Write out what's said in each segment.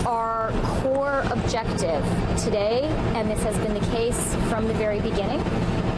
Our core objective today, and this has been the case from the very beginning,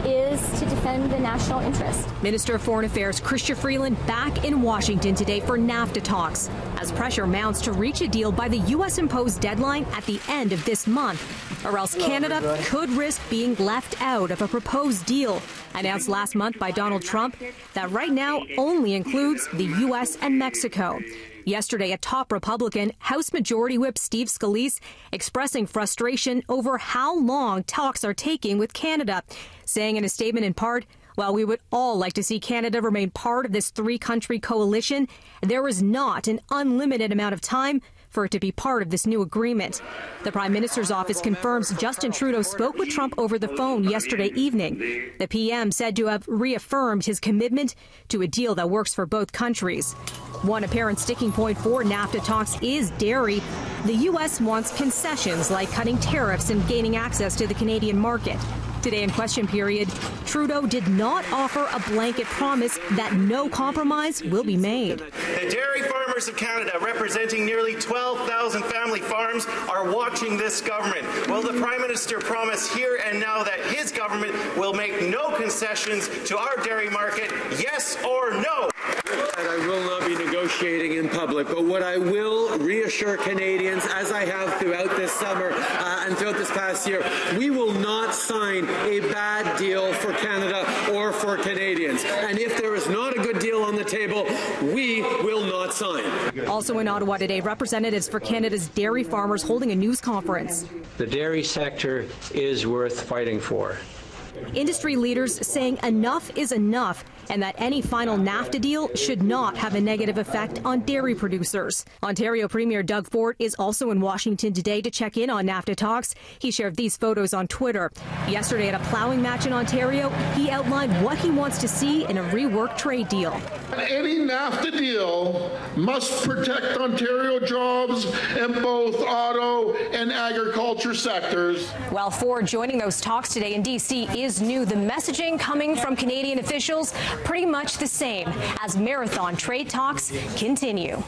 is to defend the national interest. Minister of Foreign Affairs Chrystia Freeland back in Washington today for NAFTA talks as pressure mounts to reach a deal by the U.S.-imposed deadline at the end of this month, or else Canada could risk being left out of a proposed deal announced last month by Donald Trump that right now only includes the U.S. and Mexico. Yesterday, a top Republican, House Majority Whip Steve Scalise expressing frustration over how long talks are taking with Canada, saying in a statement in part, while we would all like to see Canada remain part of this three-country coalition, there is not an unlimited amount of time for it to be part of this new agreement. The Prime Minister's office confirms Justin Trudeau spoke with Trump over the phone yesterday evening. The PM said to have reaffirmed his commitment to a deal that works for both countries. One apparent sticking point for NAFTA talks is dairy. The U.S. wants concessions like cutting tariffs and gaining access to the Canadian market. Today in question period, Trudeau did not offer a blanket promise that no compromise will be made. The dairy farmers of Canada, representing nearly 12,000 family farms, are watching this government. Will the Prime Minister promise here and now that his government will make no concessions to our dairy market, yes or no? I will not be negotiating in public, but what I will reassure Canadians, as I have throughout this summer and throughout this past year, we will not sign a bad deal for Canada or for Canadians. And if there is not a good deal on the table, we will not sign. Also in Ottawa today, representatives for Canada's dairy farmers holding a news conference. The dairy sector is worth fighting for. Industry leaders saying enough is enough and that any final NAFTA deal should not have a negative effect on dairy producers. Ontario Premier Doug Ford is also in Washington today to check in on NAFTA talks. He shared these photos on Twitter. Yesterday at a plowing match in Ontario, he outlined what he wants to see in a reworked trade deal. Any NAFTA deal must protect Ontario jobs in both auto and agriculture sectors. While Ford joining those talks today in D.C. is new, the messaging coming from Canadian officials pretty much the same as marathon trade talks continue.